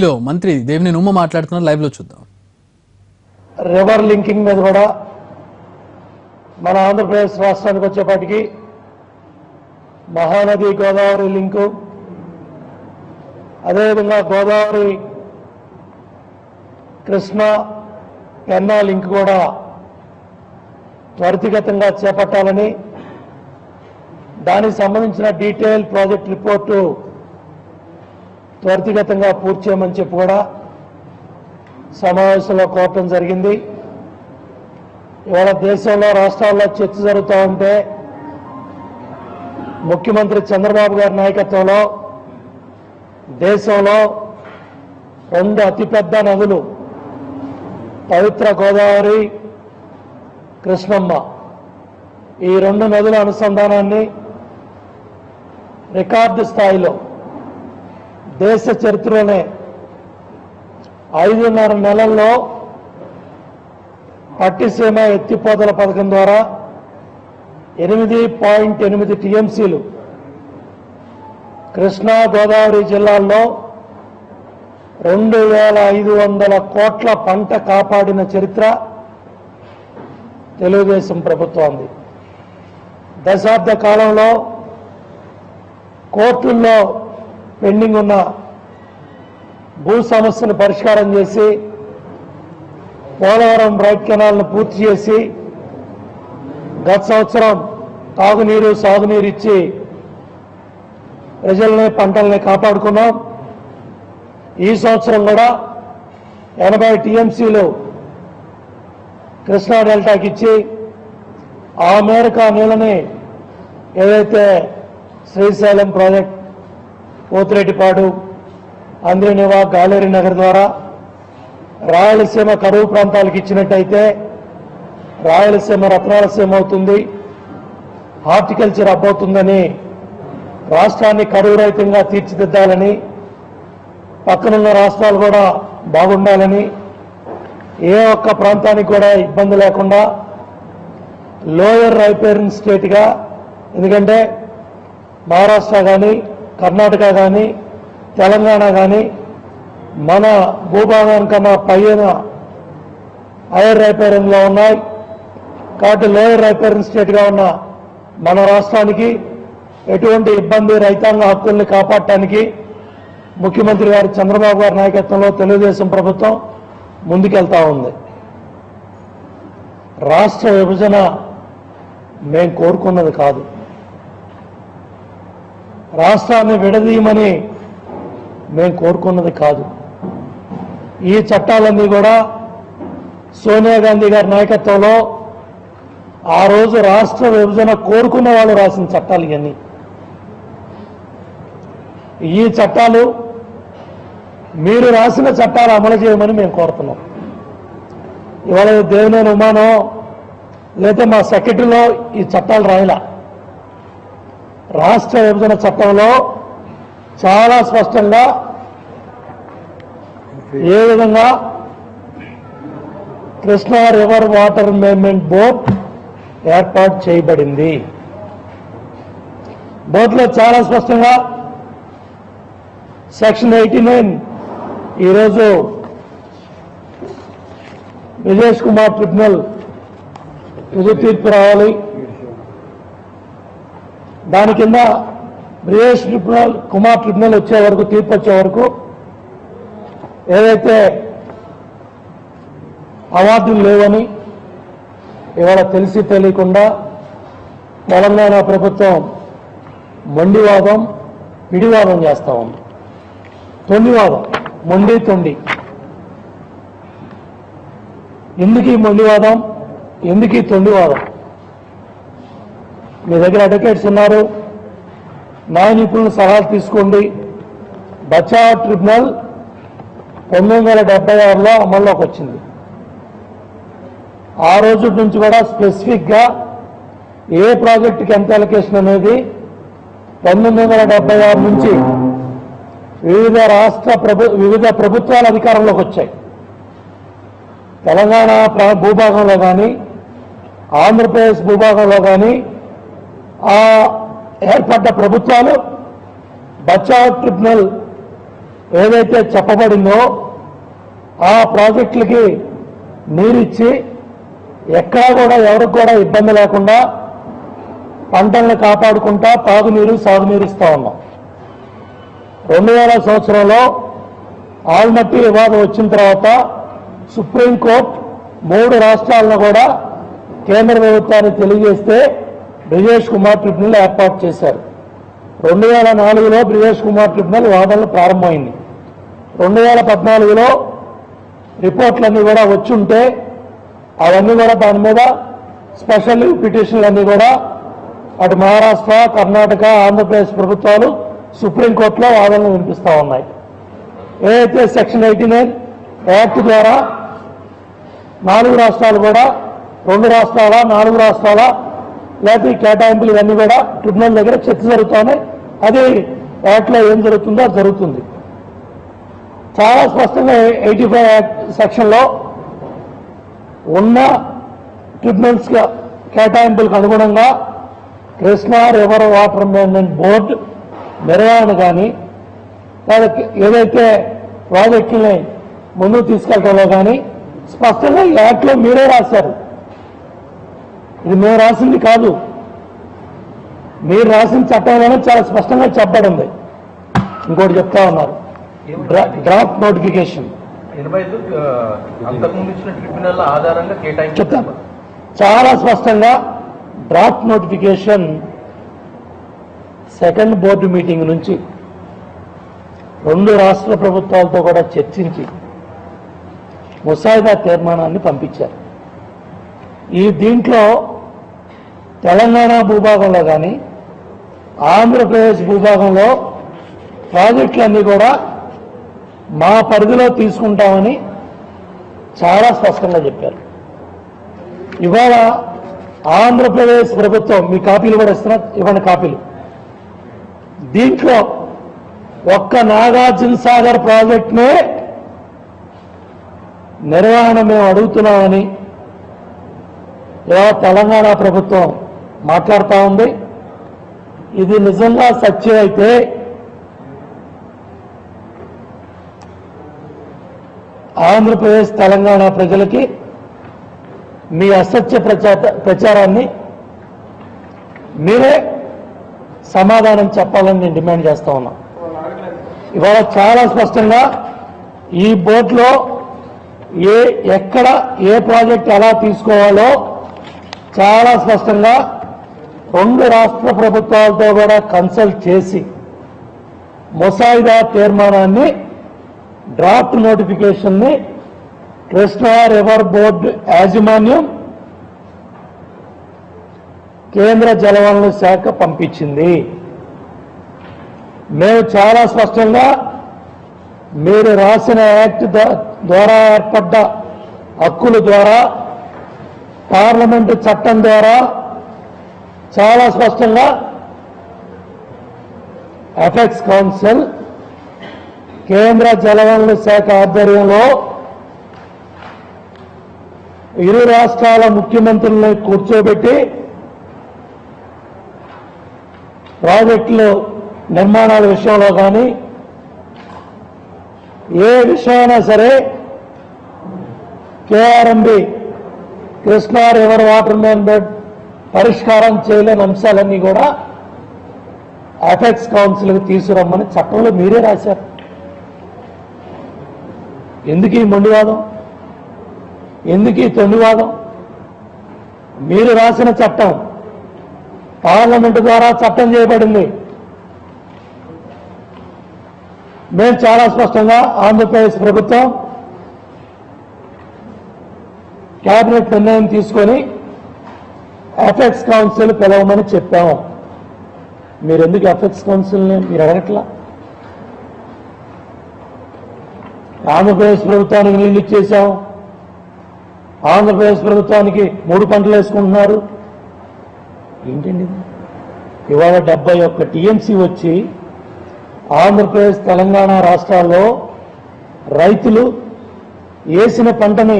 మంత్రి దేవినేని ఉమ్మ మాట్లాడుతున్నారు, లైవ్ లో చూద్దాం. రివర్ లింకింగ్ మీద కూడా మన ఆంధ్రప్రదేశ్ రాష్ట్రానికి వచ్చేపాటికి మహానది గోదావరి లింకు, అదేవిధంగా గోదావరి కృష్ణా పెన్నా లింక్ కూడా త్వరితగతంగా చేపట్టాలని, దానికి సంబంధించిన డీటెయిల్ ప్రాజెక్ట్ రిపోర్టు త్వరితగతంగా పూర్తి చేయమని చెప్పి కూడా సమావేశంలో కోరటం జరిగింది. ఇవాళ దేశంలో రాష్ట్రాల్లో చర్చ జరుగుతూ ఉంటే ముఖ్యమంత్రి చంద్రబాబు గారి నాయకత్వంలో దేశంలో రెండు అతిపెద్ద నదులు పవిత్ర గోదావరి, కృష్ణమ్మ, ఈ రెండు నదుల అనుసంధానాన్ని రికార్డు స్థాయిలో దేశ చరిత్రలోనే 5.5 నెలల్లో పట్టిసీమ ఎత్తిపోతల పథకం ద్వారా 8.8 టీఎంసీలు కృష్ణా గోదావరి జిల్లాల్లో 2,500 కోట్ల పంట కాపాడిన చరిత్ర తెలుగుదేశం ప్రభుత్వానికి. దశాబ్ద కాలంలో కోర్టుల్లో పెండింగ్ ఉన్న భూ సమస్యను పరిష్కారం చేసి పోలవరం రైట్ కెనాల్ను పూర్తి చేసి గత సంవత్సరం తాగునీరు, సాగునీరు ఇచ్చి ప్రజల్ని, పంటల్ని కాపాడుకున్నాం. ఈ సంవత్సరం కూడా 80 టీఎంసీలు కృష్ణా డెల్టాకి ఇచ్చి ఆ మేరకు ఆ నీళ్ళని ఏదైతే శ్రీశైలం ప్రాజెక్ట్, పోతిరెడ్డిపాడు, అంద్రినివా, గాలేరి నగర్ ద్వారా రాయలసీమ కరువు ప్రాంతాలకు ఇచ్చినట్టయితే రాయలసీమ రత్నాలసీమ అవుతుంది, హార్టికల్చర్ అబ్బవుతుందని, రాష్ట్రాన్ని కరువు రహితంగా తీర్చిదిద్దాలని, పక్కనున్న రాష్ట్రాలు కూడా బాగుండాలని, ఏ ఒక్క ప్రాంతానికి కూడా ఇబ్బంది లేకుండా లోయర్ రైపేరింగ్ స్టేట్గా, ఎందుకంటే మహారాష్ట్ర కానీ, కర్ణాటక కానీ, తెలంగాణ కానీ మన భూభాగానికన్నా పైన హైయర్ రైపేరింగ్లో ఉన్నాయి. కాబట్టి లోయర్ రైపేరింగ్ స్టేట్గా ఉన్న మన రాష్ట్రానికి ఎటువంటి ఇబ్బంది, రైతాంగ హక్కుల్ని కాపాడటానికి ముఖ్యమంత్రి గారు చంద్రబాబు గారి నాయకత్వంలో తెలుగుదేశం ప్రభుత్వం ముందుకెళ్తా ఉంది. రాష్ట్ర విభజన మేం కోరుకున్నది కాదు. రాష్ట్రాన్ని విడదీయమని మేము కోరుకున్నది కాదు. ఈ చట్టాలన్నీ కూడా సోనియా గాంధీ గారి నాయకత్వంలో ఆ రోజు రాష్ట్ర విభజన కోరుకున్న వాళ్ళు రాసిన చట్టాలు ఇవన్నీ. ఈ చట్టాలు మీరు రాసిన చట్టాలు అమలు చేయమని మేము కోరుతున్నాం. ఇవాళ దేవినేని ఉమానో లేదా మా సెక్రటరీలో ఈ చట్టాలు రాయలా. రాష్ట్ర విభజన చట్టంలో చాలా స్పష్టంగా ఏ విధంగా Krishna river water management board ఏర్పాటు చేయబడింది. బోర్డులో చాలా స్పష్టంగా సెక్షన్ 89 ఈరోజు విజేష్ కుమార్ ట్రిబ్యునల్ తుది తీర్పు రావాలి. దాని కింద బ్రిజేష్ కుమార్ ట్రిబ్యునల్ వచ్చే వరకు, తీర్పు వచ్చే వరకు ఏదైతే అవార్డులు లేవని ఇవాళ తెలిసి తెలియకుండా తెలంగాణ ప్రభుత్వం మొండివాదం, పిడివాదం చేస్తా ఉంది. తొండివాదం, తొండి. ఎందుకు ఈ మొండివాదం, ఎందుకు ఈ తొండివాదం? మీ దగ్గర అడ్వకేట్స్ ఉన్నారు, న్యాయ నిపుణుల సలహాలు తీసుకోండి. బచావ్ ట్రిబ్యునల్ 1976లో అమల్లోకి వచ్చింది. ఆ రోజు నుంచి కూడా స్పెసిఫిక్గా ఏ ప్రాజెక్టుకి ఎంత అలొకేషన్ అనేది 1976 నుంచి వివిధ ప్రభుత్వాల అధికారంలోకి వచ్చాయి. తెలంగాణ భూభాగంలో కానీ, ఆంధ్రప్రదేశ్ భూభాగంలో కానీ ఆ ఏర్పడ్డ ప్రభుత్వాలు బచావ్ ట్రిబ్యునల్ ఏదైతే చెప్పబడిందో ఆ ప్రాజెక్టులకి నీరిచ్చి ఎక్కడా కూడా ఎవరికి కూడా ఇబ్బంది లేకుండా పంటలను కాపాడుకుంటా తాగునీరు సాగునీరు ఇస్తా ఉన్నాం. 2000 సంవత్సరంలో ఆల్మట్టి వివాదం వచ్చిన తర్వాత సుప్రీంకోర్టు 3 రాష్ట్రాలను కూడా కేంద్ర ప్రభుత్వాన్ని తెలియజేస్తే బ్రిజేష్ కుమార్ ట్రిబ్యునల్ ఏర్పాటు చేశారు. 2004లో బ్రిజేష్ కుమార్ ట్రిబ్యునల్ వాదనలు ప్రారంభమైంది. 2014లో రిపోర్ట్లన్నీ కూడా వచ్చి ఉంటే అవన్నీ కూడా దాని మీద స్పెషల్ పిటిషన్లన్నీ కూడా అటు మహారాష్ట్ర, కర్ణాటక, ఆంధ్రప్రదేశ్ ప్రభుత్వాలు సుప్రీంకోర్టులో వాదనలు వినిపిస్తూ ఉన్నాయి. ఏదైతే సెక్షన్ 89 యాక్ట్ ద్వారా 4 రాష్ట్రాలు కూడా 2 రాష్ట్రాల 4 రాష్ట్రాల లేకపోతే ఈ కేటాయింపులు ఇవన్నీ కూడా ట్రిబ్యునల్ దగ్గర చర్చ జరుగుతున్నాయి. అది యాక్ట్లో ఏం జరుగుతుందో అది జరుగుతుంది. చాలా స్పష్టంగా 85 యాక్ట్ సెక్షన్లో ఉన్న ట్రిబ్యునల్స్ కేటాయింపులకు అనుగుణంగా Krishna river water management board నిర్వహణ కానీ లేదా ఏదైతే ప్రాజెక్టుల్ని ముందుకు తీసుకెళ్లడంలో కానీ స్పష్టంగా ఈ యాక్ట్లో మీరే రాశారు. ఇది మేము రాసింది కాదు, మీరు రాసిన చట్టంలోనే చాలా స్పష్టంగా చెప్పబడింది. ఇంకోటి చెప్తా ఉన్నారు, డ్రాఫ్ట్ నోటిఫికేషన్ చెప్తాను. చాలా స్పష్టంగా draft notification second board meeting నుంచి 2 రాష్ట్ర ప్రభుత్వాలతో కూడా చర్చించి ముసాయిదా తీర్మానాన్ని పంపించారు. దీంట్లో తెలంగాణ భూభాగంలో కానీ ఆంధ్రప్రదేశ్ భూభాగంలో ప్రాజెక్టులన్నీ కూడా మా పరిధిలో తీసుకుంటామని చాలా స్పష్టంగా చెప్పారు. ఇవాళ ఆంధ్రప్రదేశ్ ప్రభుత్వం మీ కాపీలు కూడా ఇస్తున్నా, ఇవ్వండి కాపీలు. దీంట్లో ఒక్క నాగార్జున సాగర్ ప్రాజెక్టునే నిర్వహణ మేము అడుగుతున్నామని ఇవాళ తెలంగాణ ప్రభుత్వం మాట్లాడుతూ ఉంది. ఇది నిజంగా సత్యం అయితే ఆంధ్రప్రదేశ్ తెలంగాణ ప్రజలకి మీ అసత్య ప్రచారాన్ని మీరే సమాధానం చెప్పాలని నేను డిమాండ్ చేస్తా ఉన్నా. ఇవాళ చాలా స్పష్టంగా ఈ బోర్డులో ఎక్కడ ఏ ప్రాజెక్ట్ ఎలా తీసుకోవాలో చాలా స్పష్టంగా 2 రాష్ట్ర ప్రభుత్వాలతో కూడా కన్సల్ట్ చేసి ముసాయిదా తీర్మానాన్ని డ్రాఫ్ట్ నోటిఫికేషన్ని కృష్ణా రివర్ బోర్డు యాజమాన్యం కేంద్ర జలవనరుల శాఖ పంపించింది. మేము చాలా స్పష్టంగా మీరు రాసిన యాక్ట్ ద్వారా ఏర్పడ్డ హక్కుల ద్వారా పార్లమెంటు చట్టం ద్వారా చాలా స్పష్టంగా ఎపెక్స్ కౌన్సిల్ కేంద్ర జలవనరుల శాఖ ఆధ్వర్యంలో 2 రాష్ట్రాల ముఖ్యమంత్రులను కూర్చోబెట్టి ప్రాజెక్టులు నిర్మాణాల విషయంలో కానీ ఏ విషయమైనా సరే KRMB Krishna river water management పరిష్కారం చేయలేని అంశాలన్నీ కూడా ఎపెక్స్ కౌన్సిల్కి తీసుకురమ్మని చట్టంలో మీరే రాశారు. ఎందుకు ఈ మొండివాదం, ఎందుకు ఈ తొండివాదం? మీరు రాసిన చట్టం పార్లమెంటు ద్వారా చట్టం చేయబడింది. మేము చాలా స్పష్టంగా ఆంధ్రప్రదేశ్ ప్రభుత్వం కేబినెట్ నిర్ణయం తీసుకొని ఎపెక్స్ కౌన్సిల్ పిలవమని చెప్పాము. మీరు ఎందుకు ఎపెక్స్ కౌన్సిల్ని మీరు అడగట్లా? ఆంధ్రప్రదేశ్ ప్రభుత్వానికి నీళ్ళు ఇచ్చేసాం, ఆంధ్రప్రదేశ్ ప్రభుత్వానికి 3 పంటలు వేసుకుంటున్నారు. ఏంటండి ఇవాళ 71 టీఎంసీ వచ్చి ఆంధ్రప్రదేశ్ తెలంగాణ రాష్ట్రాల్లో రైతులు వేసిన పంటని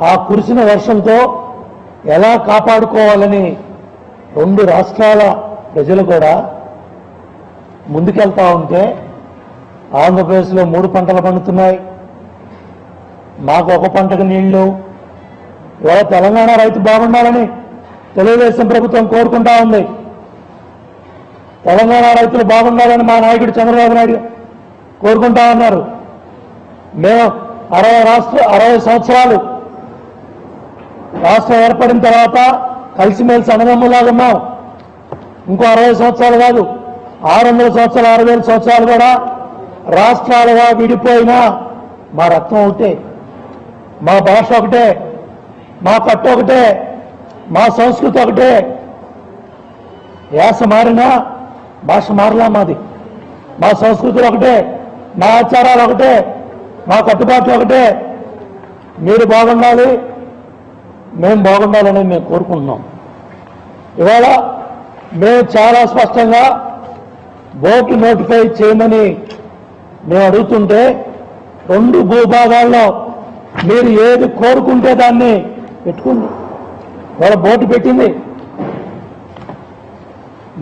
ఆ కురిసిన వర్షంతో ఎలా కాపాడుకోవాలని 2 రాష్ట్రాల ప్రజలు కూడా ముందుకెళ్తా ఉంటే ఆంధ్రప్రదేశ్లో 3 పంటలు పండుతున్నాయి, మాకు ఒక పంటకు నీళ్లు. ఇవాళ తెలంగాణ రైతు బాగుండాలని తెలుగుదేశం ప్రభుత్వం కోరుకుంటా ఉంది. తెలంగాణ రైతులు బాగుండాలని మా నాయకుడు చంద్రబాబు నాయుడు కోరుకుంటా ఉన్నారు. మేము 60 సంవత్సరాలు రాష్ట్రం ఏర్పడిన తర్వాత కలిసిమెలిసి అన్నదమ్ములాగా ఉన్నాం. ఇంకో 60 సంవత్సరాలు కాదు, 600 సంవత్సరాలు, 6000 సంవత్సరాలు కూడా రాష్ట్రాలుగా విడిపోయినా మా రక్తం ఒకటే, మా భాష ఒకటే, మా కట్ట ఒకటే, మా సంస్కృతి ఒకటే. యాస మారినా భాష మారలా మాది. మా సంస్కృతులు ఒకటే, మా ఆచారాలు ఒకటే, మా కట్టుబాట్లు ఒకటే. మీరు బాగుండాలి, మేము బాగుండాలని మేము కోరుకుంటున్నాం. ఇవాళ మేము చాలా స్పష్టంగా బోర్డు నోటిఫై చేయమని మేము అడుగుతుంటే 2 భూభాగాల్లో మీరు ఏది కోరుకుంటే దాన్ని పెట్టుకుంది. వాళ్ళ బోర్డు పెట్టింది.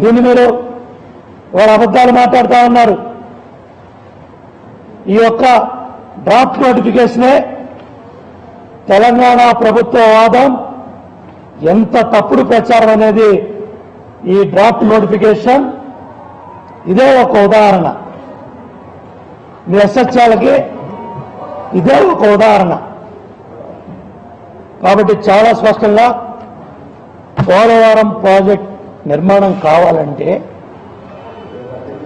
దీన్ని మీరు వాళ్ళ అబద్ధాలు మాట్లాడుతూ ఉన్నారు. ఈ యొక్క డ్రాఫ్ట్ నోటిఫికేషనే తెలంగాణ ప్రభుత్వ వాదం ఎంత తప్పుడు ప్రచారం అనేది ఈ డ్రాఫ్ట్ నోటిఫికేషన్ ఇదే ఒక ఉదాహరణ. మీ అసత్యాలకి ఇదే ఒక ఉదాహరణ. కాబట్టి చాలా స్పష్టంగా పోలవరం ప్రాజెక్ట్ నిర్మాణం కావాలంటే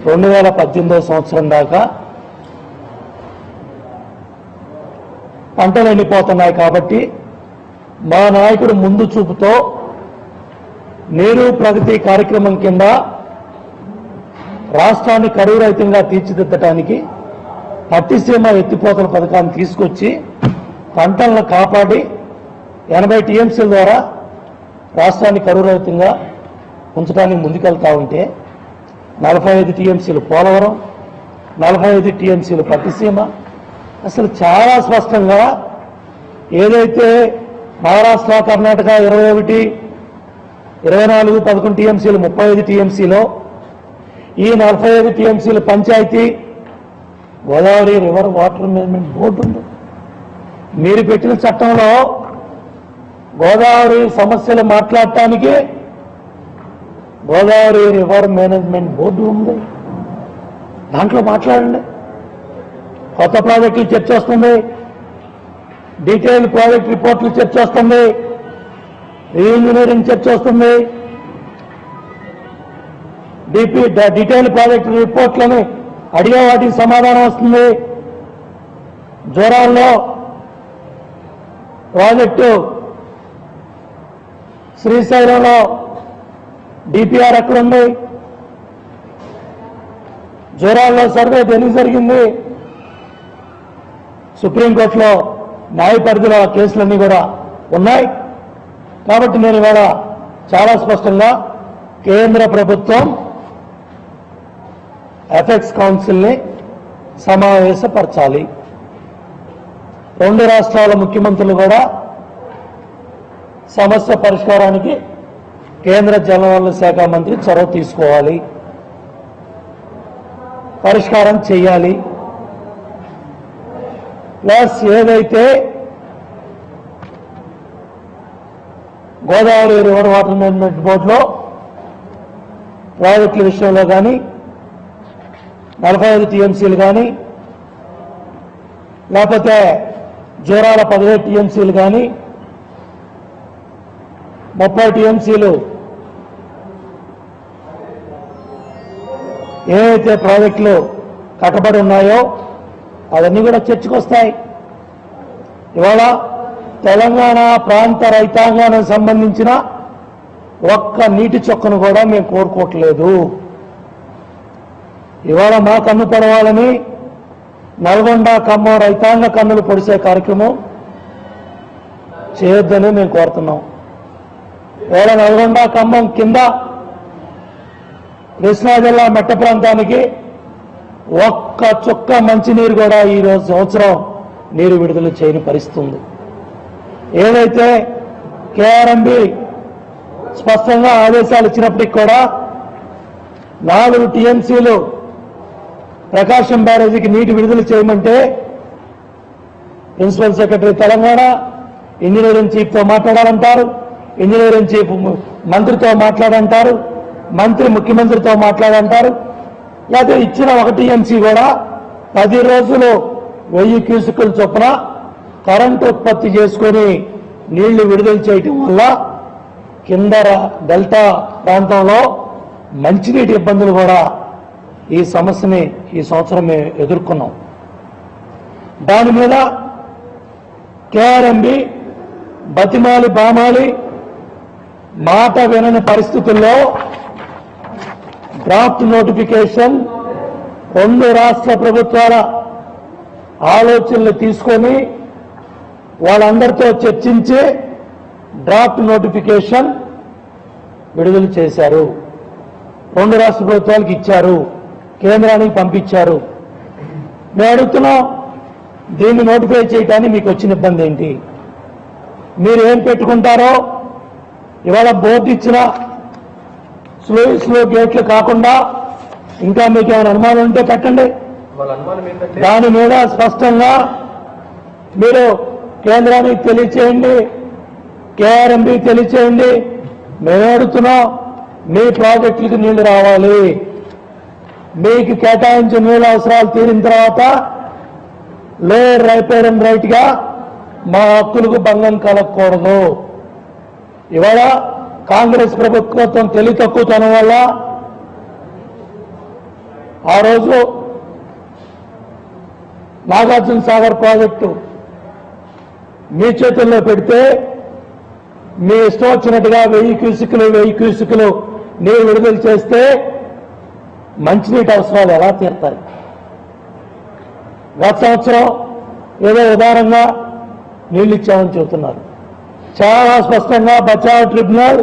2018 సంవత్సరం దాకా పంటలు ఎండిపోతున్నాయి. కాబట్టి మా నాయకుడు ముందు చూపుతో నీరు ప్రగతి కార్యక్రమం కింద రాష్ట్రాన్ని కరువు రహితంగా తీర్చిదిద్దటానికి పట్టిసీమ ఎత్తిపోతల పథకాన్ని తీసుకొచ్చి పంటలను కాపాడి 80 టీఎంసీల ద్వారా రాష్ట్రాన్ని కరువు రహితంగా ఉంచడానికి ముందుకెళ్తా ఉంటే 45 టీఎంసీలు పోలవరం, 45 టీఎంసీలు పట్టిసీమ. అసలు చాలా స్పష్టంగా ఏదైతే మహారాష్ట్ర, కర్ణాటక 21, 24, 11 టీఎంసీలు, 35 టీఎంసీలో ఈ 45 టీఎంసీలు పంచాయతీ Godavari river water management board ఉంది. మీరు పెట్టిన చట్టంలో గోదావరి సమస్యలు మాట్లాడటానికి గోదావరి రివర్ మేనేజ్మెంట్ బోర్డు ఉంది. దాంట్లో మాట్లాడండి. కొత్త ప్రాజెక్టులు చర్చ వస్తుంది, డీటెయిల్ ప్రాజెక్ట్ రిపోర్ట్లు చర్చ వస్తుంది, రీఇంజనీరింగ్ చర్చ వస్తుంది, డీటెయిల్ ప్రాజెక్ట్ రిపోర్ట్లను అడిగే వాటికి సమాధానం వస్తుంది. జోరాల్లో ప్రాజెక్టు, శ్రీశైలంలో డిపిఆర్ ఎక్కడుంది, జోరాల్లో సర్వే దేనికి జరిగింది, సుప్రీంకోర్టులో న్యాయ పరిధిలో కేసులన్నీ కూడా ఉన్నాయి. కాబట్టి నేను ఇవాళ చాలా స్పష్టంగా కేంద్ర ప్రభుత్వం ఎఫెక్స్ కౌన్సిల్ని సమావేశపరచాలి. 2 రాష్ట్రాల ముఖ్యమంత్రులు కూడా సమస్య పరిష్కారానికి కేంద్ర జలవనరుల శాఖ మంత్రి చొరవ తీసుకోవాలి, పరిష్కారం చేయాలి. ప్లస్ ఏదైతే గోదావరి రివర్ వాటర్ మేనేజ్మెంట్ బోర్డులో ప్రాజెక్టుల విషయంలో కానీ 45 టీఎంసీలు కానీ లేకపోతే జోరాల 17 టీఎంసీలు కానీ 30 టీఎంసీలు ఏవైతే ప్రాజెక్టులు కట్టబడి ఉన్నాయో అవన్నీ కూడా చర్చకు వస్తాయి. ఇవాళ తెలంగాణ ప్రాంత రైతాంగానికి సంబంధించిన ఒక్క నీటి చొక్కను కూడా మేము కోరుకోవట్లేదు. ఇవాళ మా కన్ను పడవాలని నల్గొండ, ఖమ్మం రైతాంగ కన్నులు పొడిసే కార్యక్రమం చేయొద్దని మేము కోరుతున్నాం. ఇవాళ నల్గొండ, ఖమ్మం కింద కృష్ణా జిల్లా మెట్ట ప్రాంతానికి ఒక్క చుక్క మంచినీరు కూడా ఈ రోజు సంవత్సరం నీరు విడుదల చేయని పరిస్థితి ఉంది. ఏదైతే కేఆర్ఎంబి స్పష్టంగా ఆదేశాలు ఇచ్చినప్పటికీ కూడా 4 టీఎంసీలు ప్రకాశం బ్యారేజీకి నీటి విడుదల చేయమంటే ప్రిన్సిపల్ సెక్రటరీ తెలంగాణ ఇంజనీరింగ్ చీఫ్తో మాట్లాడాలంటారు, ఇంజనీరింగ్ చీఫ్ మంత్రితో మాట్లాడంటారు, మంత్రి ముఖ్యమంత్రితో మాట్లాడంటారు. లేకపోతే ఇచ్చిన 1 టీఎంసీ కూడా 10 రోజులు 1000 క్యూసెక్కుల చొప్పున కరెంటు ఉత్పత్తి చేసుకొని నీళ్లు విడుదల చేయటం వల్ల కింద డెల్టా ప్రాంతంలో మంచినీటి ఇబ్బందులు కూడా ఈ సమస్యని ఈ సంవత్సరం మేము ఎదుర్కొన్నాం. దాని మీద కేఆర్ఎంబి బతిమాలి బామాలి మాట వినని పరిస్థితుల్లో డ్రాఫ్ట్ నోటిఫికేషన్ 2 రాష్ట్ర ప్రభుత్వాల ఆలోచనలు తీసుకొని వాళ్ళందరితో చర్చించి డ్రాఫ్ట్ నోటిఫికేషన్ విడుదల చేశారు. 2 రాష్ట్ర ప్రభుత్వాలకు ఇచ్చారు, కేంద్రానికి పంపించారు. మేము అడుగుతున్నాం, దీన్ని నోటిఫై చేయడానికి మీకు వచ్చిన ఇబ్బంది ఏంటి? మీరు ఏం పెట్టుకుంటారో ఇవాళ బోర్డు ఇచ్చిన స్లో గేట్లు కాకుండా ఇంకా మీకు ఏమైనా అనుమానం ఉంటే పెట్టండి. దాని మీద స్పష్టంగా మీరు కేంద్రానికి తెలియచేయండి, కేఆర్ఎంబి తెలియచేయండి. మేము అడుగుతున్నాం, మీ ప్రాజెక్టులకు నీళ్లు రావాలి. మీకు కేటాయించిన నీళ్ళ అవసరాలు తీరిన తర్వాత లోయర్ రైపేరన్ రైట్ గా మా హక్కులకు భంగం కలగకూడదు. ఇవాళ కాంగ్రెస్ ప్రభుత్వం తెలివి తక్కువతనం వల్ల ఆ రోజు నాగార్జున సాగర్ ప్రాజెక్టు మీ చేతుల్లో పెడితే మీ ఇష్టం వచ్చినట్టుగా 1000 క్యూసెక్కులు నీరు విడుదల చేస్తే మంచినీటి అవసరాలు ఎలా తీరుతాయి? గత సంవత్సరం ఏదో ఉదారంగా నీళ్లు ఇచ్చామని చెబుతున్నారు. చాలా స్పష్టంగా బచావ్ ట్రిబ్యునల్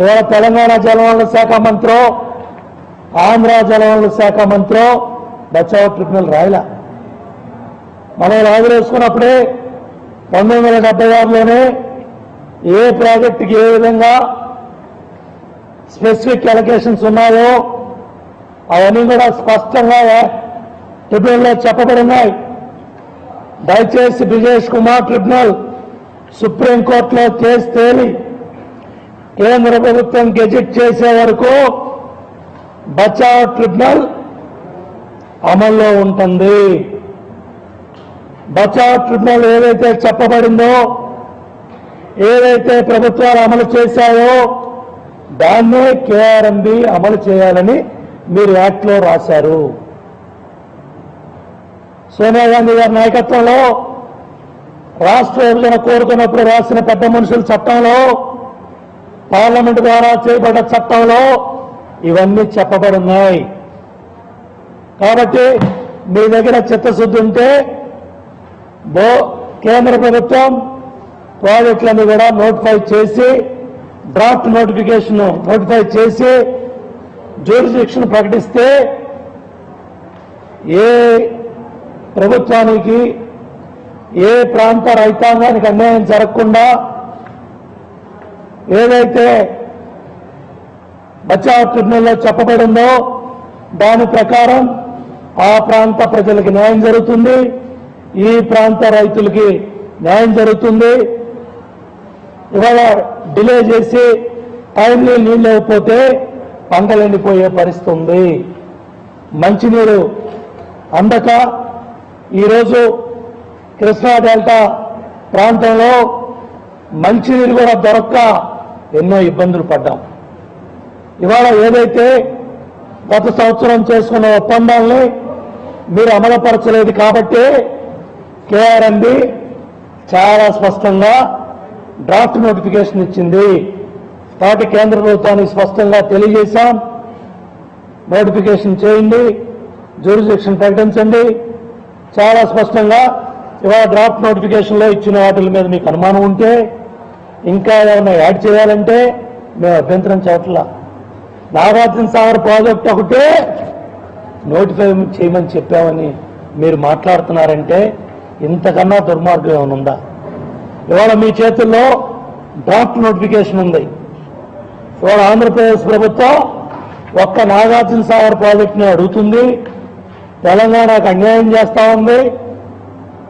ఇవాళ తెలంగాణ జలవనరుల శాఖ మంత్రో ఆంధ్ర జలవనరుల శాఖ మంత్రో బచావ్ ట్రిబ్యునల్ రాయలా. మనం రాజులు వేసుకున్నప్పుడే 1976లోనే ఏ ప్రాజెక్టుకి ఏ విధంగా స్పెసిఫిక్ అలొకేషన్స్ ఉన్నాయో అవన్నీ కూడా స్పష్టంగా ట్రిబ్యునల్లో చెప్పబడి ఉన్నాయి. దయచేసి బ్రిజేష్ కుమార్ ట్రిబ్యునల్ సుప్రీంకోర్టులో కేసు తేలి కేంద్ర ప్రభుత్వం గెజిట్ చేసే వరకు బచావ్ ట్రిబ్యునల్ అమల్లో ఉంటుంది. బచావ్ ట్రిబ్యునల్ ఏదైతే చెప్పబడిందో, ఏదైతే ప్రభుత్వాలు అమలు చేశాయో దాన్నే కేఆర్ఎంబి అమలు చేయాలని మీరు యాక్ట్లో రాశారు. సోనియా గాంధీ గారి నాయకత్వంలో రాష్ట్ర విభజన కోరుకున్నప్పుడు రాసిన పెద్ద మనుషుల చట్టంలో, పార్లమెంటు ద్వారా చేయబడ్డ చట్టంలో ఇవన్నీ చెప్పబడున్నాయి. కాబట్టి మీ దగ్గర చిత్తశుద్ధి ఉంటే కేంద్ర ప్రభుత్వం ప్రాజెక్టులన్నీ కూడా నోటిఫై చేసి డ్రాఫ్ట్ నోటిఫికేషన్ నోటిఫై చేసి జ్యూరిడిక్షన్ ప్రకటిస్తే ఏ ప్రభుత్వానికి ఏ ప్రాంత రైతాంగానికి అన్యాయం జరగకుండా ఏదైతే బచావ్ ట్రిబ్యునల్లో చెప్పబడిందో దాని ప్రకారం ఆ ప్రాంత ప్రజలకు న్యాయం జరుగుతుంది, ఈ ప్రాంత రైతులకి న్యాయం జరుగుతుంది. ఇవాళ డిలే చేసి టైంలో నీళ్ళు లేకపోతే పంటలు ఎండిపోయే పరిస్థితి ఉంది. మంచినీరు అందక ఈరోజు కృష్ణా డెల్టా ప్రాంతంలో మంచినీరు కూడా దొరక్క ఎన్నో ఇబ్బందులు పడ్డాం. ఇవాళ ఏదైతే గత సంవత్సరం చేసుకున్న ఒప్పందాల్ని మీరు అమలుపరచలేదు కాబట్టి కేఆర్ఎంబి చాలా స్పష్టంగా డ్రాఫ్ట్ నోటిఫికేషన్ ఇచ్చింది. కాబట్టి కేంద్ర ప్రభుత్వానికి స్పష్టంగా తెలియజేశాం, నోటిఫికేషన్ చేయండి, జ్యూరిడిక్షన్ ప్రకటించండి. చాలా స్పష్టంగా ఇవాళ డ్రాఫ్ట్ నోటిఫికేషన్లో ఇచ్చిన వాటి మీద మీకు అనుమానం ఉంటే, ఇంకా ఏమైనా యాడ్ చేయాలంటే మేము అభ్యంతరం చేయట్లా. నాగార్జున సాగర్ ప్రాజెక్ట్ ఒకటే నోటిఫై చేయమని చెప్పామని మీరు మాట్లాడుతున్నారంటే ఇంతకన్నా దుర్మార్గం ఏమైనా ఉందా? ఇవాళ మీ చేతుల్లో డ్రాఫ్ట్ నోటిఫికేషన్ ఉంది. ఇవాళ ఆంధ్రప్రదేశ్ ప్రభుత్వం ఒక్క నాగార్జున సాగర్ ప్రాజెక్టుని అడుగుతుంది, తెలంగాణకు అన్యాయం చేస్తా ఉంది.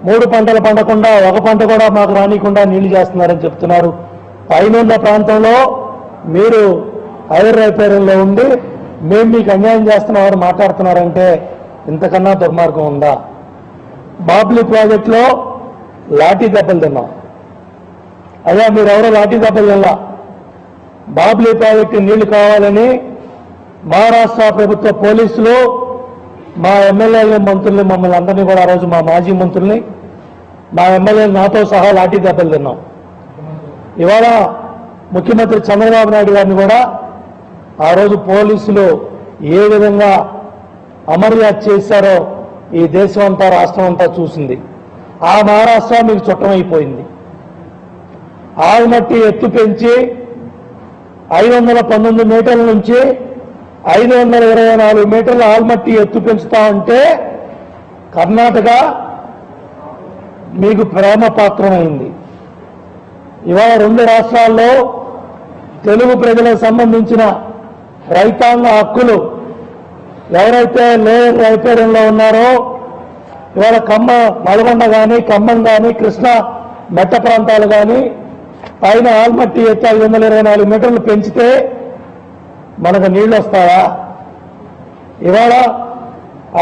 3 పంటలు పండకుండా ఒక పంట కూడా మాకు రానికుండా నీళ్లు చేస్తున్నారని చెప్తున్నారు. పైనున్న ప్రాంతంలో మీరు హైర్ రైపేరంలో ఉండి మేము మీకు అన్యాయం చేస్తున్నామని మాట్లాడుతున్నారంటే ఇంతకన్నా దుర్మార్గం ఉందా? బాబ్లీ ప్రాజెక్టులో లాఠీ దెబ్బలు తిన్నాం. అయ్యా మీరెవరో లాఠీ దెబ్బలు తిన్నా. బాబ్లీ ప్రాజెక్టు నీళ్లు కావాలని మహారాష్ట్ర ప్రభుత్వ పోలీసులు మా ఎమ్మెల్యేలు మంత్రుల్ని మమ్మల్ని అందరినీ కూడా ఆ రోజు మా మాజీ మంత్రుల్ని మా ఎమ్మెల్యేలు నాతో సహా లాఠీ దెబ్బలు తిన్నాం. ఇవాళ ముఖ్యమంత్రి చంద్రబాబు నాయుడు గారిని కూడా ఆ రోజు పోలీసులు ఏ విధంగా అమర్యాద చేశారో ఈ దేశం అంతా రాష్ట్రం అంతా చూసింది. ఆ మహారాష్ట్ర మీకు చుట్టమైపోయింది. ఆల్మట్టి ఎత్తు పెంచి 519 మీటర్ల నుంచి 524 మీటర్ల ఆల్మట్టి ఎత్తు పెంచుతా ఉంటే కర్ణాటక మీకు ప్రేమ పాత్రమైంది. ఇవాళ 2 రాష్ట్రాల్లో తెలుగు ప్రజలకు సంబంధించిన రైతాంగ హక్కులు ఎవరైతే లేయర్ రైపేరంలో ఉన్నారో ఇవాళ నల్గొండ కానీ ఖమ్మం కానీ కృష్ణా మెట్ట ప్రాంతాలు కానీ పైన ఆల్మట్టి ఎత్తు 524 మీటర్లు పెంచితే మనకు నీళ్లు వస్తాయా? ఇవాళ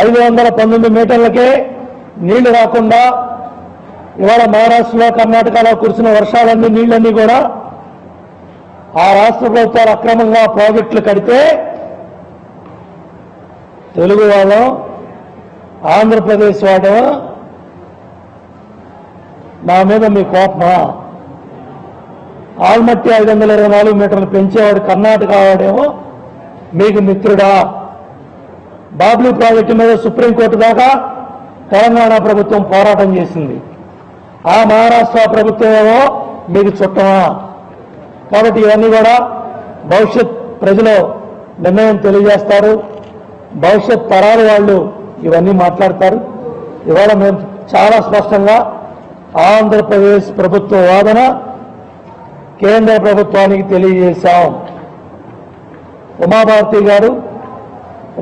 519 మీటర్లకే నీళ్లు రాకుండా ఇవాళ మహారాష్ట్రలో కర్ణాటకలో కురిసిన వర్షాలన్నీ నీళ్ళన్నీ కూడా ఆ రాష్ట్ర ప్రభుత్వాలు అక్రమంగా ప్రాజెక్టులు కడితే తెలుగు వాళ్ళం ఆంధ్రప్రదేశ్ వాడు నా మీద మీ కోపమా? ఆల్మట్టి 524 మీటర్లు పెంచేవాడు కర్ణాటక వాడేమో మీకు మిత్రుడా? బాబ్లీ ప్రాజెక్టు మీద సుప్రీంకోర్టు దాకా తెలంగాణ ప్రభుత్వం పోరాటం చేసింది. ఆ మహారాష్ట్ర ప్రభుత్వం ఏమో మీకు చుట్టమా? కాబట్టి ఇవన్నీ కూడా భవిష్యత్ ప్రజలు నిర్ణయం తెలియజేస్తారు. భవిష్యత్ తరాల వాళ్ళు ఇవన్నీ మాట్లాడతారు. ఇవాళ మేము చాలా స్పష్టంగా ఆంధ్రప్రదేశ్ ప్రభుత్వ వాదన కేంద్ర ప్రభుత్వానికి తెలియజేశాం. ఉమాభారతి గారు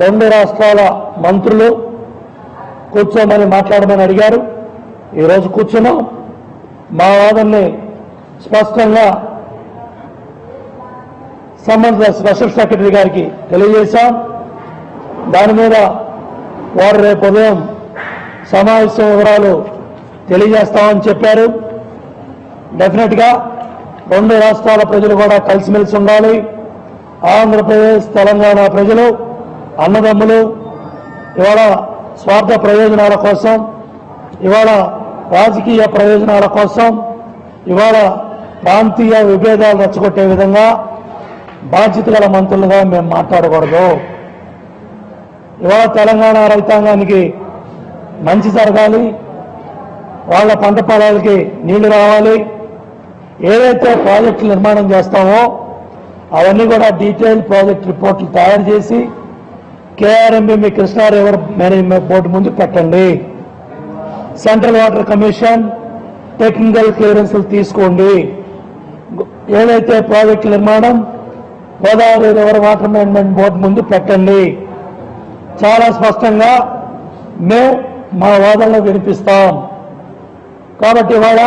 2 రాష్ట్రాల మంత్రులు కూర్చోమని మాట్లాడమని అడిగారు. ఈరోజు కూర్చున్నాం. మా వాదనని స్పష్టంగా సంబంధిత స్పెషల్ సెక్రటరీ గారికి తెలియజేశాం. దాని మీద వారు రేపు ఉదయం సమావేశం వివరాలు తెలియజేస్తామని చెప్పారు. డెఫినెట్గా 2 రాష్ట్రాల ప్రజలు కూడా కలిసిమెలిసి ఉండాలి. ఆంధ్రప్రదేశ్ తెలంగాణ ప్రజలు అన్నదమ్ములు. ఇవాళ స్వార్థ ప్రయోజనాల కోసం, ఇవాళ రాజకీయ ప్రయోజనాల కోసం, ఇవాళ ప్రాంతీయ విభేదాలు రెచ్చగొట్టే విధంగా బాధ్యత గల మంత్రులుగా మేము మాట్లాడకూడదు. ఇవాళ తెలంగాణ రైతాంగానికి మంచి జరగాలి, వాళ్ళ పంట పొలాలకి నీళ్లు రావాలి. ఏదైతే ప్రాజెక్టులు నిర్మాణం చేస్తామో అవన్నీ కూడా డీటెయిల్ ప్రాజెక్ట్ రిపోర్ట్లు తయారు చేసి కేఆర్ఎంబీ మీ కృష్ణా రివర్ మేనేజ్మెంట్ బోర్డు ముందు పెట్టండి. సెంట్రల్ వాటర్ కమిషన్ టెక్నికల్ క్లియరెన్స్లు తీసుకోండి. ఏదైతే ప్రాజెక్టు నిర్మాణం Godavari river water management board ముందు పెట్టండి. చాలా స్పష్టంగా మేము మా వాదనలు వినిపిస్తాం. కాబట్టి ఇవాళ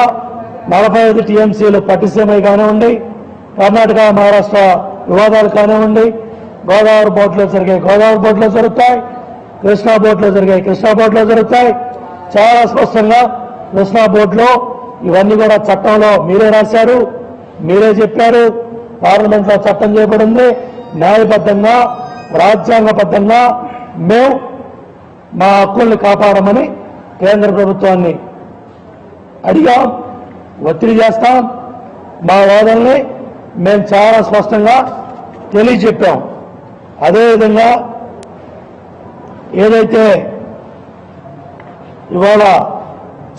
45 టీఎంసీలు పట్టిసీమై కానివ్వండి, కర్ణాటక మహారాష్ట్ర వివాదాలు కానివ్వండి, గోదావరి బోర్డులో జరిగాయి గోదావరి బోర్డులో జరుగుతాయి, కృష్ణా బోర్డులో జరిగాయి కృష్ణా బోర్డులో జరుగుతాయి. చాలా స్పష్టంగా కృష్ణా బోర్డులో ఇవన్నీ కూడా చట్టంలో మీరే రాశారు, మీరే చెప్పారు. పార్లమెంట్లో చట్టం చేయబడింది. న్యాయబద్ధంగా రాజ్యాంగబద్ధంగా మేము మా హక్కుల్ని కాపాడమని కేంద్ర ప్రభుత్వాన్ని అడిగాం, ఒత్తిడి చేస్తాం. మా వాదనని మేము చాలా స్పష్టంగా తెలియజెప్పాం. అదేవిధంగా ఏదైతే ఇవాళ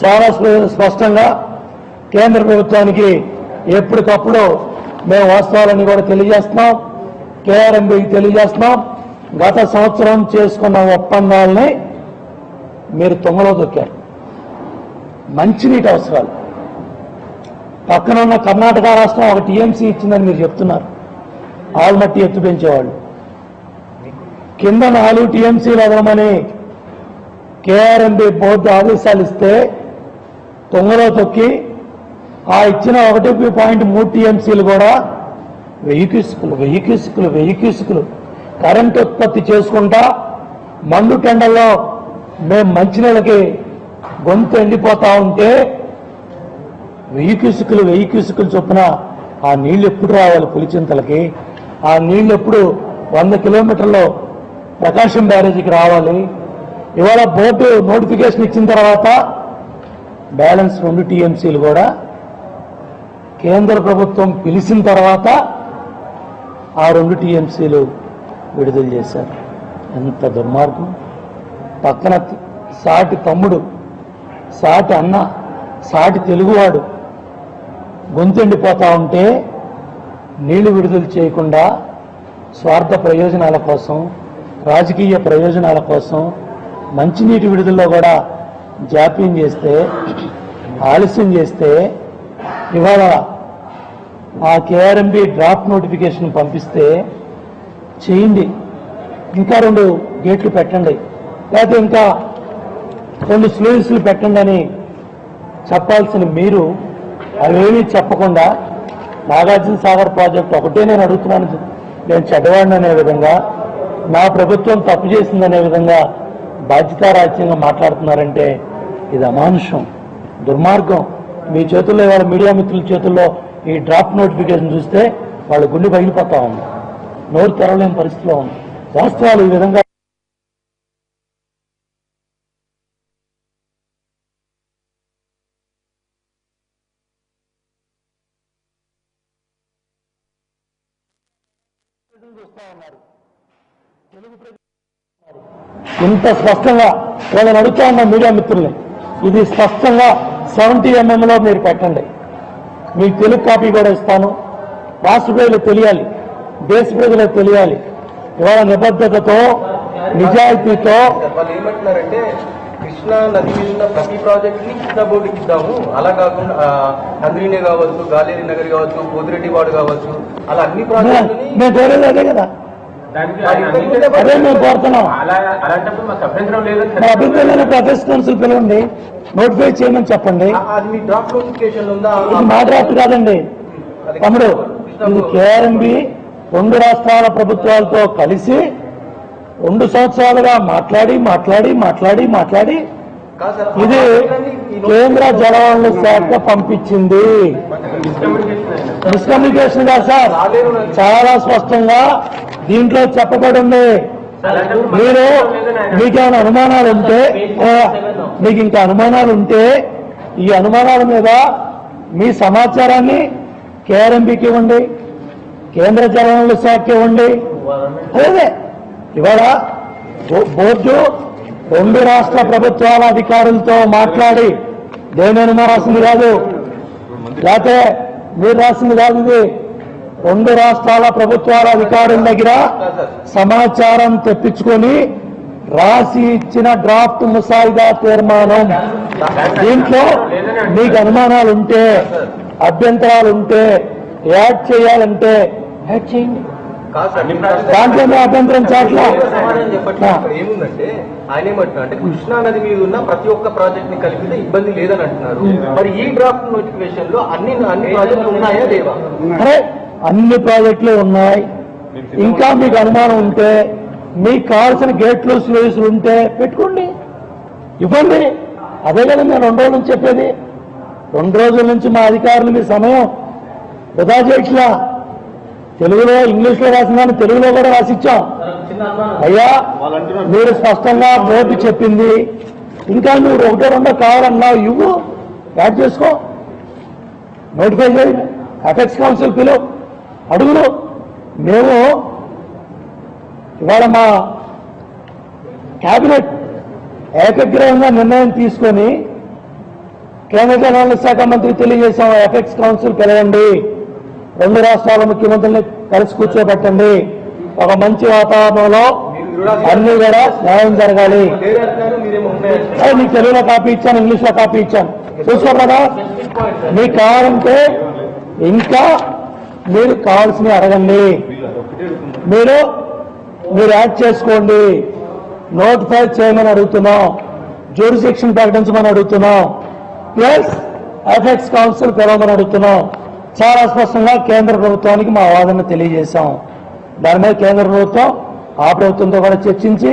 చాలా స్పష్టంగా కేంద్ర ప్రభుత్వానికి ఎప్పటికప్పుడు మేము వాస్తవాలన్నీ కూడా తెలియజేస్తున్నాం, కేఆర్ఎంబీకి తెలియజేస్తున్నాం. గత సంవత్సరం చేసుకున్న ఒప్పందాలని మీరు తుంగలో దొక్కారు. మంచినీటి అవసరాలు పక్కన ఉన్న కర్ణాటక రాష్ట్రం 1 టీఎంసీ ఇచ్చిందని మీరు చెప్తున్నారు. ఆల్మట్టి ఎత్తు పెంచేవాళ్ళు కింద 4 టీఎంసీలు వదలమని కేఆర్ఎంబి బోర్డు ఆదేశాలు ఇస్తే తొంగలో తొక్కి ఆ ఇచ్చిన 1.3 టీఎంసీలు కూడా 1000 క్యూసెక్కులు కరెంట్ ఉత్పత్తి చేసుకుంటా మండు టెండల్లో మేము మంచినీళ్ళకి గొంతు ఎండిపోతా ఉంటే 1000 క్యూసెక్కులు చొప్పున ఆ నీళ్లు ఎప్పుడు రావాలి పులిచింతలకి? ఆ నీళ్లు ఎప్పుడు 100 కిలోమీటర్లు ప్రకాశం బ్యారేజీకి రావాలి? ఇవాళ బోర్డు నోటిఫికేషన్ ఇచ్చిన తర్వాత బ్యాలెన్స్ 2 టీఎంసీలు కూడా కేంద్ర ప్రభుత్వం పిలిచిన తర్వాత ఆ 2 టీఎంసీలు విడుదల చేశారు. ఎంత దుర్మార్గం! పక్కన సాటి తమ్ముడు, సాటి అన్న, సాటి తెలుగువాడు గొంతెండిపోతా ఉంటే నీళ్లు విడుదల చేయకుండా స్వార్థ ప్రయోజనాల కోసం, రాజకీయ ప్రయోజనాల కోసం మంచినీటి విడుదలలో కూడా జాప్యం చేస్తే, ఆలస్యం చేస్తే ఇవాళ ఆ కేఆర్ఎంబి డ్రాఫ్ట్ నోటిఫికేషన్ పంపిస్తే చేయండి, ఇంకా 2 గేట్లు పెట్టండి, లేకపోతే ఇంకా 2 స్లూయిస్లు పెట్టండి అని చెప్పాల్సిన మీరు అవేమీ చెప్పకుండా నాగార్జున సాగర్ ప్రాజెక్టు ఒకటే నేను అడుగుతున్నాను, నేను చెడ్డవాడిని అనే విధంగా, నా ప్రభుత్వం తప్పు చేసిందనే విధంగా బాధ్యతారాజ్యంగా మాట్లాడుతున్నారంటే ఇది అమానుషం, దుర్మార్గం. మీ చేతుల్లో ఇవాళ మీడియా మిత్రుల చేతుల్లో ఈ డ్రాఫ్ట్ నోటిఫికేషన్ చూస్తే వాళ్ళ గుండె పగిలిపోతా ఉంది, నోరు తెరవలేని పరిస్థితిలో ఉంది. వాస్తవాలు ఈ విధంగా ఇంత స్పష్టంగా నేను అడుగుతా ఉన్న మీడియా మిత్రుల్ని, ఇది స్పష్టంగా 70 mm మీరు పెట్టండి. మీకు తెలుగు కాపీ కూడా ఇస్తాను. రాష్ట్ర ప్రజలకు తెలియాలి, దేశ ప్రజలకు తెలియాలి. ఇవాళ నిబద్ధతతో, నిజాయితీతో వాళ్ళు ఏమంటున్నారంటే కృష్ణా నది మీద ఉన్న ప్రతి ప్రాజెక్ట్ ని కృష్ణా బోర్డుకి ఇద్దాము, అలా కాకుండా నందిని కావచ్చు, గాలేరి నగర్ కావచ్చు, పోతిరెడ్డివాడు కావచ్చు, అలా అన్ని ప్రాజెక్టుని మేము కోరేది అదే కదా, అదే మేము కోరుతున్నాం. మా అభిప్రాయాన్ని ప్రదేశ్ కౌన్సిల్ పిలవండి, నోటిఫై చేయమని చెప్పండి. అది మీ డ్రాఫ్ట్ నోటిఫికేషన్ ఉందా? ఇది మా డ్రాఫ్ట్ కాదండి తమ్ముడు, ఇది కేఆర్ఎంబి 2 రాష్ట్రాల ప్రభుత్వాలతో కలిసి 2 సంవత్సరాలుగా మాట్లాడి ఇది కేంద్ర జలవనరుల శాఖ పంపించింది. మిస్కమ్యూనికేషన్ గా సార్ చాలా స్పష్టంగా దీంట్లో చెప్పబడి ఉంది. మీరు మీకేమైనా అనుమానాలు ఉంటే, మీకు ఇంకా అనుమానాలు ఉంటే ఈ అనుమానాల మీద మీ సమాచారాన్ని కేఆర్ఎంబికి ఇవ్వండి, కేంద్ర జలవనరుల శాఖకి ఇవ్వండి. అదే ఇవాళ బోర్డు 2 రాష్ట్ర ప్రభుత్వాల అధికారులతో మాట్లాడి, దేనినైనా రాసింది కాదు, లేకపోతే మీరు రాసింది కాదు, ఇది 2 రాష్ట్రాల ప్రభుత్వాల అధికారుల దగ్గర సమాచారం తెప్పించుకొని రాసి ఇచ్చిన డ్రాఫ్ట్ ముసాయిదా తీర్మానం. దీంట్లో మీకు అనుమానాలు ఉంటే, అభ్యంతరాలు ఉంటే, యాడ్ చేయాలంటే యాడ్ చేయండి. దాంట్లో అభ్యంతరం చాట్లా ఏముందంటే ఆయన ఏమంటున్నా అంటే కృష్ణా నది మీద ఉన్న ప్రతి ఒక్క ప్రాజెక్ట్ ని కలిపితే ఇబ్బంది లేదని అంటున్నారు. మరి ఈ డ్రాఫ్ట్ నోటిఫికేషన్ లో అన్ని ప్రాజెక్టులు ఉన్నాయా లేవా? అరే అన్ని ప్రాజెక్టులు ఉన్నాయి. ఇంకా మీకు అనుమానం ఉంటే, మీకు కావాల్సిన గేట్లు స్లూయిస్లు ఉంటే పెట్టుకోండి, ఇవ్వండి. అదే కదా నేను 2 రోజుల నుంచి చెప్పేది. 2 రోజుల నుంచి మా అధికారులు మీ సమయం వృధా చేయట్లా. తెలుగులో, ఇంగ్లీష్లో రాసిందని తెలుగులో కూడా రాసిచ్చాం. అయ్యా మీరు స్పష్టంగా బోర్డు చెప్పింది, ఇంకా నువ్వు 1-2 కావాలన్నావు, ఇవ్వు, యాడ్ చేసుకో, నోటిఫై చేయి, అపెక్స్ కౌన్సిల్ పిలువు, అడుగులు. మేము ఇవాళ మా కేబినెట్ ఏకగ్రీవంగా నిర్ణయం తీసుకొని కేంద్ర జలవనరుల శాఖ మంత్రికి తెలియజేశాం, ఎఫెక్స్ కౌన్సిల్ పిలవండి, 2 రాష్ట్రాల ముఖ్యమంత్రుల్ని కలిసి కూర్చోబెట్టండి, ఒక మంచి వాతావరణంలో అన్ని కూడా న్యాయం జరగాలి. మీకు తెలుగులో కాపీ ఇచ్చాను, ఇంగ్లీష్లో కాపీ ఇచ్చాను, చూసుకో కదా. మీకు కావాలంటే ఇంకా మీరు కావాల్సినవి అడగండి. మీరు మీరు యాడ్ చేసుకోండి, నోటిఫై చేయమని అడుగుతున్నాం, జ్యూరిడిక్షన్ ప్రకటించమని అడుగుతున్నాం, ప్లస్ ఎఫెక్ట్స్ కౌన్సిల్ పిలవమని అడుగుతున్నాం. చాలా స్పష్టంగా కేంద్ర ప్రభుత్వానికి మా వాదన తెలియజేశాం. దాని మీద కేంద్ర ప్రభుత్వం ఆ ప్రభుత్వంతో కూడా చర్చించి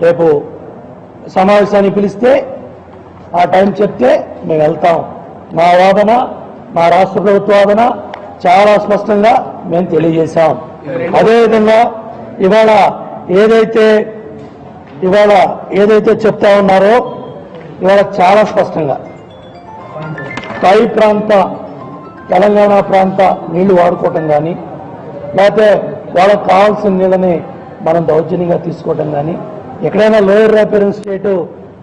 రేపు సమావేశాన్ని పిలిస్తే ఆ టైం చెప్తే మేము వెళ్తాం. మా వాదన, మా రాష్ట్ర ప్రభుత్వ వాదన చాలా స్పష్టంగా మేము తెలియజేశాం. అదేవిధంగా ఇవాళ ఏదైతే చెప్తా ఉన్నారో ఇవాళ చాలా స్పష్టంగా పై ప్రాంత తెలంగాణ ప్రాంత నీళ్లు వాడుకోవటం కానీ, లేకపోతే వాళ్ళకు కావాల్సిన నీళ్ళని మనం దౌర్జన్యంగా తీసుకోవటం కానీ, ఎక్కడైనా లోయర్ రైపరింగ్ స్టేట్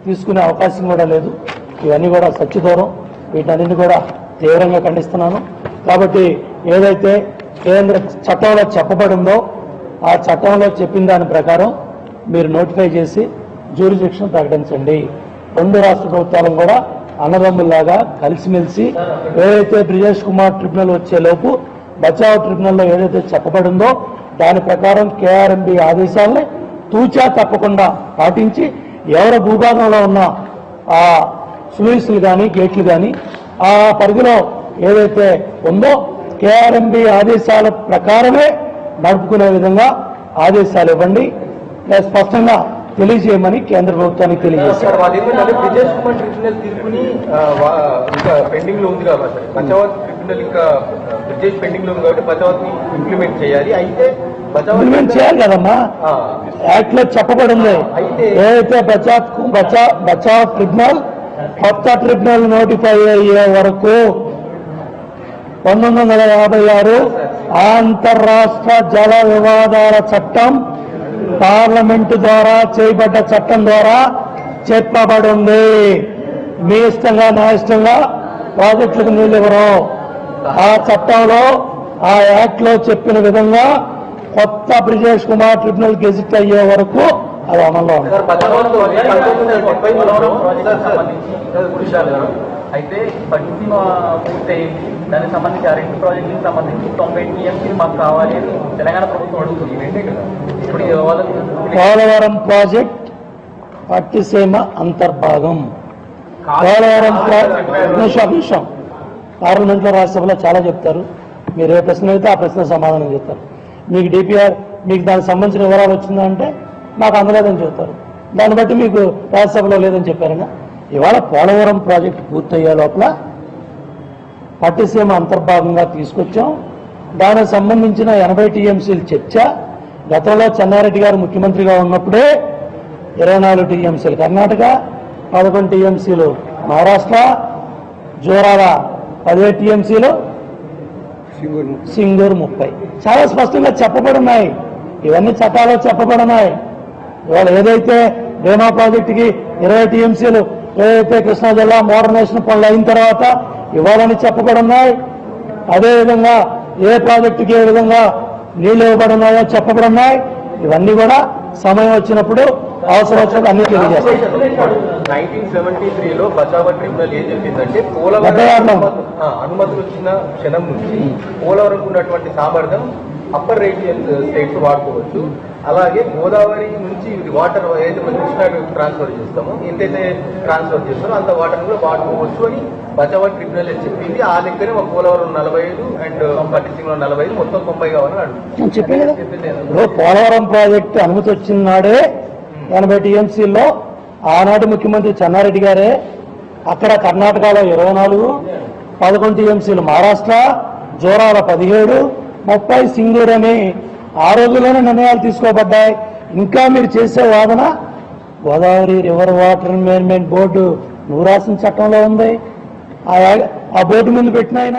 తీసుకునే అవకాశం కూడా లేదు. ఇవన్నీ కూడా సత్యదూరం. వీటన్నిటిని కూడా తీవ్రంగా ఖండిస్తున్నాను. కాబట్టి ఏదైతే కేంద్ర చట్టంలో చెప్పబడిందో ఆ చట్టంలో చెప్పిన దాని ప్రకారం మీరు నోటిఫై చేసి జ్యూరిడిక్షన్ ప్రకటించండి. రెండు రాష్ట్ర ప్రభుత్వాలను కూడా అన్నదమ్ముల్లాగా కలిసిమెలిసి ఏదైతే బ్రిజేష్ కుమార్ ట్రిబ్యునల్ వచ్చేలోపు బచావ్ ట్రిబ్యునల్లో ఏదైతే చెప్పబడిందో దాని ప్రకారం కేఆర్ఎంబి ఆదేశాలని తూచా తప్పకుండా పాటించి ఎవరి భూభాగంలో ఉన్న ఆ స్లూయిస్లు కానీ గేట్లు కానీ ఆ పరిధిలో ఏదైతే ఉందో కేఆర్ఎంబి ఆదేశాల ప్రకారమే నడుపుకునే విధంగా ఆదేశాలు ఇవ్వండి, స్పష్టంగా తెలియజేయమని కేంద్ర ప్రభుత్వానికి తెలియజేశారు. బ్రిజేష్ కుమార్ ట్రిబ్యునల్ తీసుకుని ఇంకా పెండింగ్ లో ఉంది కాబట్టి బచావత్ ట్రిబ్యునల్ ఇంకా బ్రిజేష్ పెండింగ్ లో ఉంది కాబట్టి బచావత్ ని ఇంప్లిమెంట్ చేయాలి. అయితే ఇంప్లిమెంట్ చేయాలి కదమ్మా, యాక్ట్ లో చెప్పబడింది. ఏదైతే బచావ్ ట్రిబ్యునల్ కొత్త ట్రిబ్యునల్ నోటిఫై అయ్యే వరకు 1956 అంతర్రాష్ట్ర జల వివాదాల చట్టం పార్లమెంటు ద్వారా చేయబడ్డ చట్టం ద్వారా చెప్పబడింది. మీ ఇష్టంగా నా ఇష్టంగా ప్రాజెక్టులకు నీళ్ళు ఇవ్వరు. ఆ చట్టంలో ఆ యాక్ట్ లో చెప్పిన విధంగా కొత్త బ్రిజేష్ కుమార్ ట్రిబ్యునల్ గెజిట్ అయ్యే వరకు అది అమల్లో ఉంది. అయితే పట్టిసీమ పూర్తయింది, దానికి సంబంధించి ఆ రెండు ప్రాజెక్టులకు సంబంధించి 90 TMC మాకు కావాలి అని తెలంగాణ ప్రభుత్వం అడుగుతుంది. ఇప్పుడు పోలవరం ప్రాజెక్ట్ పట్టిసీమ అంతర్భాగం. పోలవరం నిమిషం పార్లమెంట్లో రాజ్యసభలో చాలా చెప్తారు. మీరు ఏ ప్రశ్న అయితే ఆ ప్రశ్న సమాధానం చెప్తారు. మీకు డిపిఆర్ మీకు దానికి సంబంధించిన వివరాలు వచ్చిందా అంటే నాకు అందలేదని చెప్తారు. దాన్ని బట్టి మీకు రాజ్యసభలో లేదని చెప్పారుగా. ఇవాళ పోలవరం ప్రాజెక్టు పూర్తయ్యే లోపల పట్టిసీమ అంతర్భాగంగా తీసుకొచ్చాం. దానికి సంబంధించిన 80 TMCలు చర్చ. గతంలో చెన్నారెడ్డి గారు ముఖ్యమంత్రిగా ఉన్నప్పుడే 24 TMCలు కర్ణాటక, 11 TMCలు మహారాష్ట్ర, జోరాల 17 TMCలు, సింగూరు 30. చాలా స్పష్టంగా చెప్పబడున్నాయి. ఇవన్నీ చట్టాల్లో చెప్పబడున్నాయి. ఇవాళ ఏదైతే భీమా ప్రాజెక్టుకి 20 TMCలు ఏదైతే కృష్ణా జిల్లా మోడర్నైజేషన్ పనులు అయిన తర్వాత ఇవ్వాలని చెప్పబడున్నాయి. అదేవిధంగా ఏ ప్రాజెక్టుకి ఏ విధంగా నీళ్లు ఇవ్వబడున్నాయో చెప్పబడున్నాయి. ఇవన్నీ కూడా సమయం వచ్చినప్పుడు అవసరం వచ్చినప్పుడు అన్ని తెలియజేస్తాయి. 1973లో బచావత్ ట్రిబ్యునల్ ఏం చెప్పిందంటే పోలవరం అనుమతులు వచ్చిన క్షణం నుంచి పోలవరం ఉన్నటువంటి సామర్థ్యం అప్పర్ రేడియల్ స్టేట్స్ వాడుకోవచ్చు. అలాగే గోదావరి నుంచి వాటర్ ఏదైతే మనం కృష్ణాకి ట్రాన్స్ఫర్ చేస్తామో ఎంతైతే ట్రాన్స్ఫర్ చేస్తామో అంత వాటర్ కూడా వాడుకోవచ్చు అని బచావత్ ట్రిబ్యునల్ చెప్పింది. ఆ దగ్గరే మా పోలవరం 45 అండ్ పట్టిసీమలో 45 మొత్తం 90 కావాలని అడుగుతుంది. చెప్పాను కదా, పోలవరం ప్రాజెక్టు అనుమతి వచ్చిన నాడే 80 TMCల్లో ఆనాటి ముఖ్యమంత్రి చెన్నారెడ్డి గారే, అక్కడ కర్ణాటకలో 24, 11 TMCలు మహారాష్ట్ర, జోరాల 17, 30 సింగూరు అని ఆ రోజుల్లోనే నిర్ణయాలు తీసుకోబడ్డాయి. ఇంకా మీరు చేసే వాదన Godavari river water management board నువ్వు రాసిన చట్టంలో ఉంది. ఆ బోర్డు ముందు పెట్టిన ఆయన